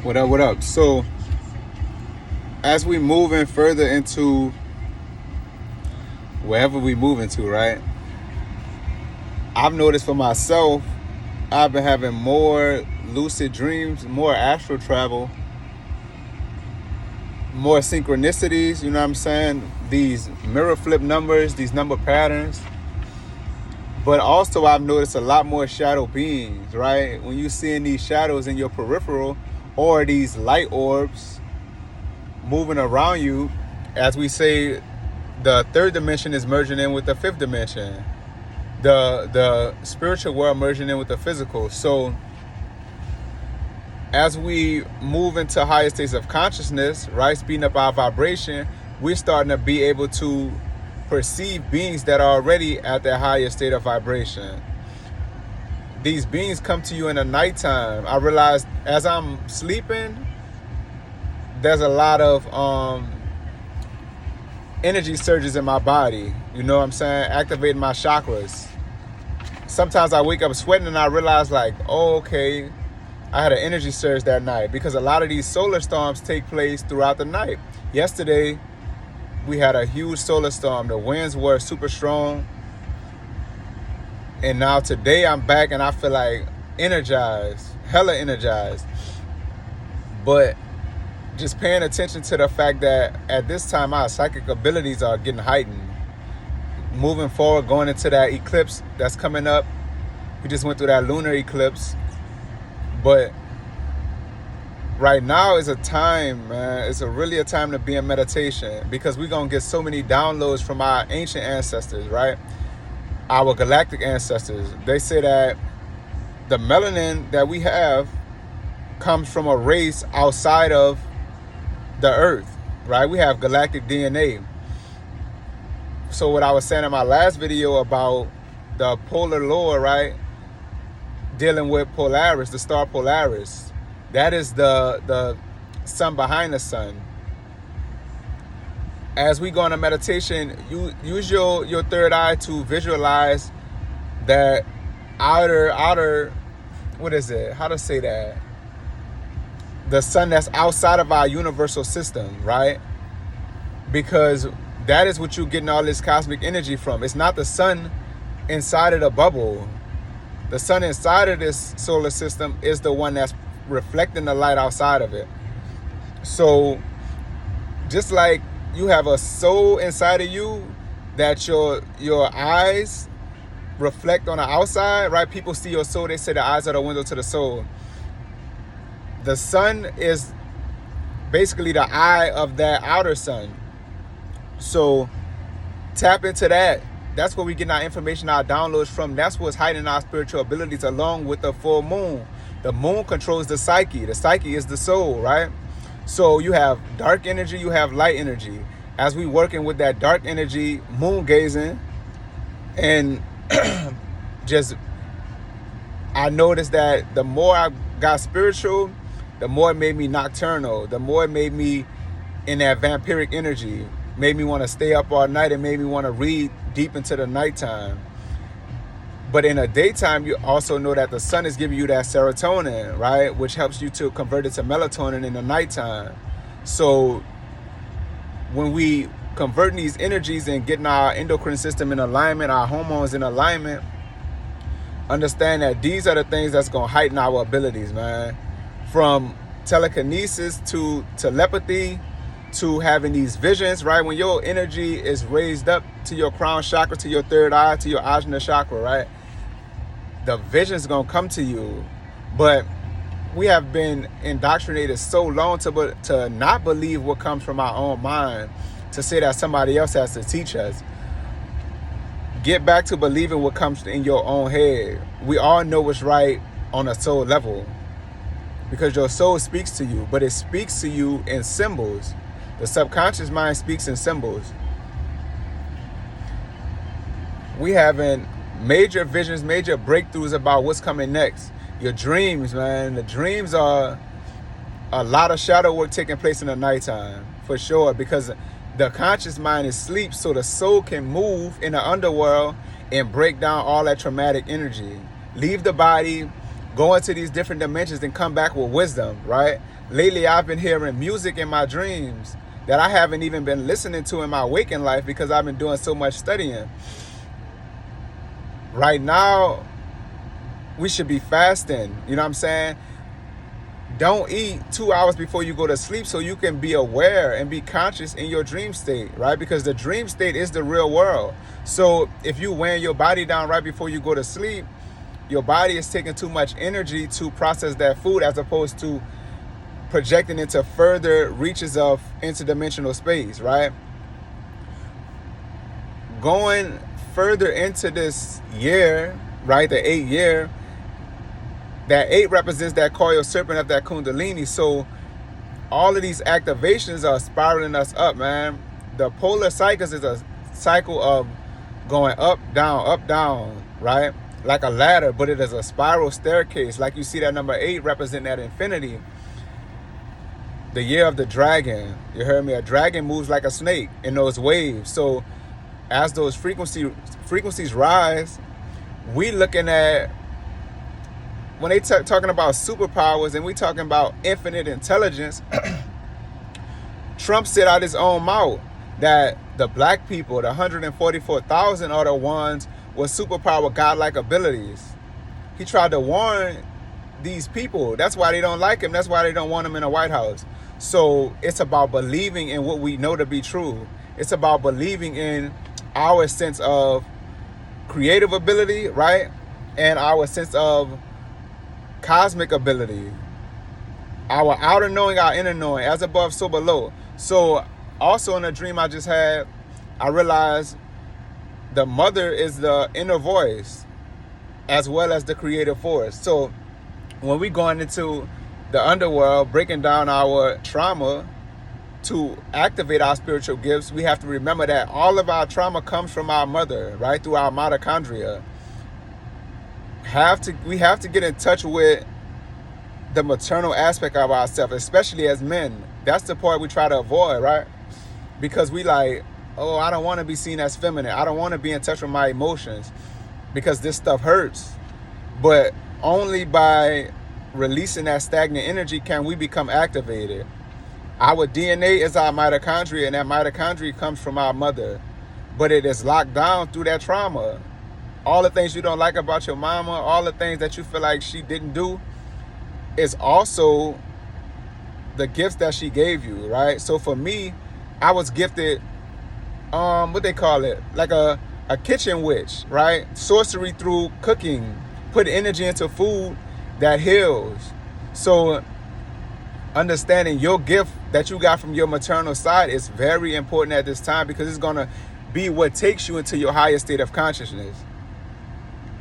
What up, what up? So, as we move in further into wherever we move into, right? I've noticed for myself, I've been having more lucid dreams, more astral travel, more synchronicities, you know what I'm saying? These mirror flip numbers, these number patterns. But also, I've noticed a lot more shadow beings, right? When you're seeing these shadows in your peripheral or these light orbs moving around you, as we say, the third dimension is merging in with the fifth dimension. The spiritual world merging in with the physical. So as we move into higher states of consciousness, right, speeding up our vibration, we're starting to be able to perceive beings that are already at their higher state of vibration. These beings come to you in the nighttime. I realized as I'm sleeping, there's a lot of energy surges in my body. You know what I'm saying? Activating my chakras. Sometimes I wake up sweating and I realize like, oh, okay, I had an energy surge that night, because a lot of these solar storms take place throughout the night. Yesterday, we had a huge solar storm. The winds were super strong. And now today I'm back and I feel like energized, hella energized. But just paying attention to the fact that at this time our psychic abilities are getting heightened. Moving forward, going into that eclipse that's coming up. We just went through that lunar eclipse. But right now is a time, man. It's really a time to be in meditation, because we're going to get so many downloads from our ancient ancestors, right? Our galactic ancestors. They say that the melanin that we have comes from a race outside of the Earth, right? We have galactic DNA. So what I was saying in my last video about the polar law, right? Dealing with Polaris, the star Polaris. That is the sun behind the sun. As we go into meditation, you use your third eye to visualize that outer, what is it? How to say that? The sun that's outside of our universal system, right? Because that is what you're getting all this cosmic energy from. It's not the sun inside of the bubble. The sun inside of this solar system is the one that's reflecting the light outside of it. So just like you have a soul inside of you that your eyes reflect on the outside, right? People see your soul, they say the eyes are the window to the soul. The sun is basically the eye of that outer sun. So tap into that. That's where we get our information, our downloads from. That's what's heightening our spiritual abilities, along with the full moon. The moon controls the psyche. The psyche is the soul, right? So you have dark energy, you have light energy. As we working with that dark energy, moon gazing, and I noticed that the more I got spiritual, the more it made me nocturnal. The more it made me in that vampiric energy. Made me want to stay up all night and made me want to read deep into the nighttime. But in the daytime, you also know that the sun is giving you that serotonin, right? Which helps you to convert it to melatonin in the nighttime. So when we converting these energies and getting our endocrine system in alignment, our hormones in alignment, understand that these are the things that's going to heighten our abilities, man. From telekinesis to telepathy, to having these visions, right? When your energy is raised up to your crown chakra, to your third eye, to your ajna chakra, right? The vision's gonna come to you. But we have been indoctrinated so long to not believe what comes from our own mind, to say that somebody else has to teach us. Get back to believing what comes in your own head. We all know what's right on a soul level, because your soul speaks to you, but it speaks to you in symbols. The subconscious mind speaks in symbols. We having major visions, major breakthroughs about what's coming next. Your dreams, man. The dreams are a lot of shadow work taking place in the nighttime, for sure, because the conscious mind is asleep, so the soul can move in the underworld and break down all that traumatic energy. Leave the body, go into these different dimensions and come back with wisdom, right? Lately, I've been hearing music in my dreams that I haven't even been listening to in my waking life because I've been doing so much studying. Right now, we should be fasting. You know what I'm saying? Don't eat 2 hours before you go to sleep so you can be aware and be conscious in your dream state, right? Because the dream state is the real world. So if you weigh your body down right before you go to sleep, your body is taking too much energy to process that food as opposed to projecting into further reaches of interdimensional space, right? Going further into this year, right, the 8th year, that 8 represents that coiled serpent of that Kundalini. So all of these activations are spiraling us up, man. The polar cycles is a cycle of going up, down, right? Like a ladder, but it is a spiral staircase. Like you see that number 8 represent that infinity. The year of the dragon. You heard me? A dragon moves like a snake in those waves. So as those frequencies rise, we looking at, when they talking about superpowers and we talking about infinite intelligence, Trump said out his own mouth that the black people, the 144,000 are the ones with superpower godlike abilities. He tried to warn these people. That's why they don't like him. That's why they don't want him in the White House. So it's about believing in what we know to be true. It's about believing in our sense of creative ability, right? And our sense of cosmic ability. Our outer knowing, our inner knowing, as above, so below. So also in a dream I just had, I realized the mother is the inner voice as well as the creative force. So when we going into the underworld, breaking down our trauma to activate our spiritual gifts, we have to remember that all of our trauma comes from our mother, right? Through our mitochondria. We have to get in touch with the maternal aspect of ourselves, especially as men. That's the part we try to avoid, right? Because we like, oh, I don't want to be seen as feminine. I don't want to be in touch with my emotions because this stuff hurts. But only by releasing that stagnant energy can we become activated. Our DNA is our mitochondria, and that mitochondria comes from our mother. But it is locked down through that trauma. All the things you don't like about your mama, all the things that you feel like she didn't do, is also the gifts that she gave you, right? So for me, I was gifted, what they call it, like a kitchen witch, right? Sorcery through cooking, put energy into food that heals. So understanding your gift that you got from your maternal side is very important at this time because it's going to be what takes you into your higher state of consciousness.